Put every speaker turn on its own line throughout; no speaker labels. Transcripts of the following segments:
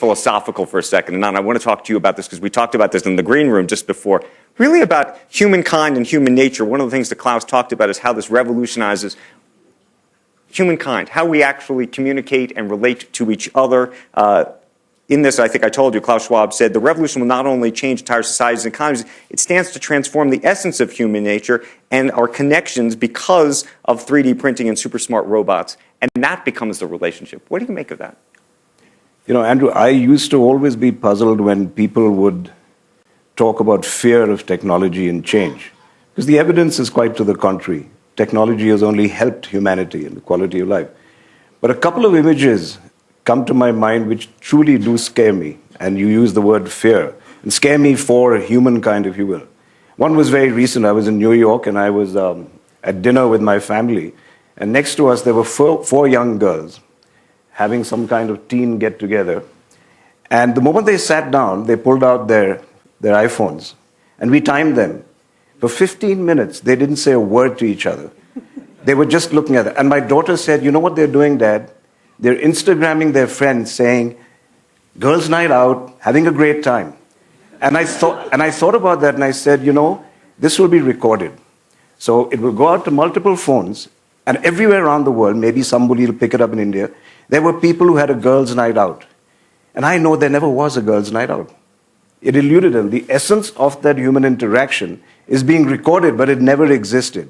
philosophical for a second. And Anand, I want to talk to you about this because we talked about this in the green room just before, really about humankind and human nature. One of the things that Klaus talked about is how this revolutionizes humankind, how we actually communicate and relate to each other. In this, I think I told you, Klaus Schwab said, the revolution will not only change entire societies and economies, it stands to transform the essence of human nature and our connections because of 3D printing and super smart robots. And that becomes the relationship. What do you make of that?
You know, Andrew, I used to always be puzzled when people would talk about fear of technology and change, because the evidence is quite to the contrary. Technology has only helped humanity and the quality of life. But a couple of images come to my mind which truly do scare me, and you use the word fear, and scare me for humankind, if you will. One was very recent. I was in New York, and I was at dinner with my family, and next to us there were four young girls having some kind of teen get-together, and the moment they sat down, they pulled out their iPhones, and we timed them. For 15 minutes, they didn't say a word to each other. They were just looking at it. And my daughter said, "You know what they're doing, Dad? They're Instagramming their friends saying, 'Girls' night out, having a great time.'" And I thought about that, and I said, you know, this will be recorded. So it will go out to multiple phones, and everywhere around the world, maybe somebody will pick it up in India, there were people who had a girls' night out. And I know there never was a girls' night out. It eluded them. The essence of that human interaction is being recorded, but it never existed.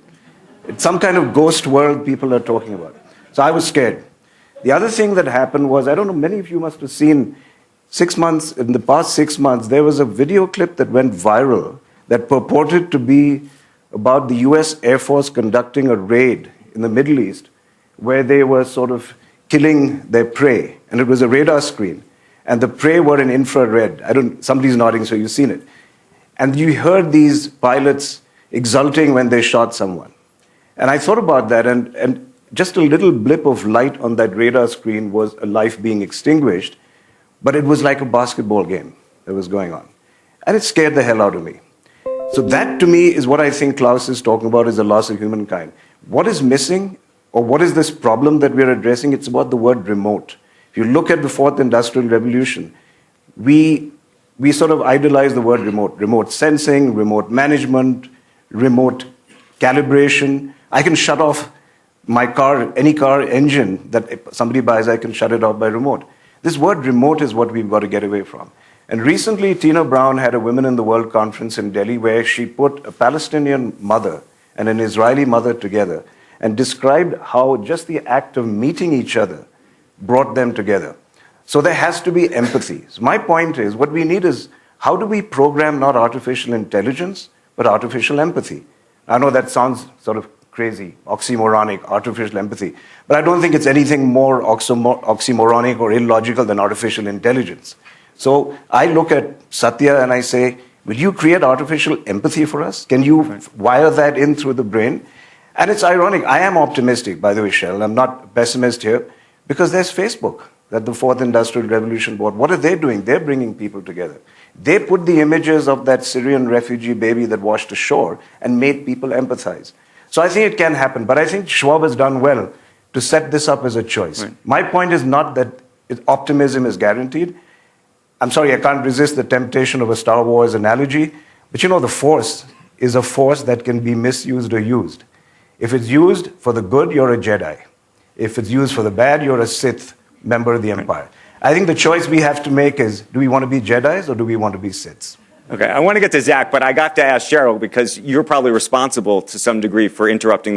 It's some kind of ghost world people are talking about. So I was scared. The other thing that happened was, I don't know, many of you must have seen in the past 6 months, there was a video clip that went viral that purported to be about the US Air Force conducting a raid in the Middle East where they were sort of killing their prey. And it was a radar screen. And the prey were in infrared. Somebody's nodding, so you've seen it. And you heard these pilots exulting when they shot someone. And I thought about that, and just a little blip of light on that radar screen was a life being extinguished, but it was like a basketball game that was going on. And it scared the hell out of me. So that, to me, is what I think Klaus is talking about, is the loss of humankind. What is missing, or what is this problem that we're addressing? It's about the word remote. If you look at the fourth industrial revolution, we sort of idolize the word remote. Remote sensing, remote management, remote calibration. I can shut off my car, any car engine that somebody buys, I can shut it off by remote. This word remote is what we've got to get away from. And recently, Tina Brown had a Women in the World conference in Delhi where she put a Palestinian mother and an Israeli mother together and described how just the act of meeting each other brought them together. So there has to be empathy. So my point is, what we need is, how do we program not artificial intelligence, but artificial empathy? I know that sounds sort of crazy, oxymoronic, artificial empathy. But I don't think it's anything more oxymoronic or illogical than artificial intelligence. So I look at Satya and I say, will you create artificial empathy for us? Can you wire that in through the brain? And it's ironic. I am optimistic, by the way, Shell. I'm not a pessimist here, because there's Facebook that the fourth industrial revolution brought. What are they doing? They're bringing people together. They put the images of that Syrian refugee baby that washed ashore and made people empathize. So I think it can happen, but I think Schwab has done well to set this up as a choice. Right. My point is not that optimism is guaranteed. I'm sorry, I can't resist the temptation of a Star Wars analogy, but you know, the Force is a force that can be misused or used. If it's used for the good, you're a Jedi. If it's used for the bad, you're a Sith member of the Empire. I think the choice we have to make is, do we want to be Jedis or do we want to be Siths?
Okay, I want to get to Zach, but I got to ask Cheryl, because you're probably responsible to some degree for interrupting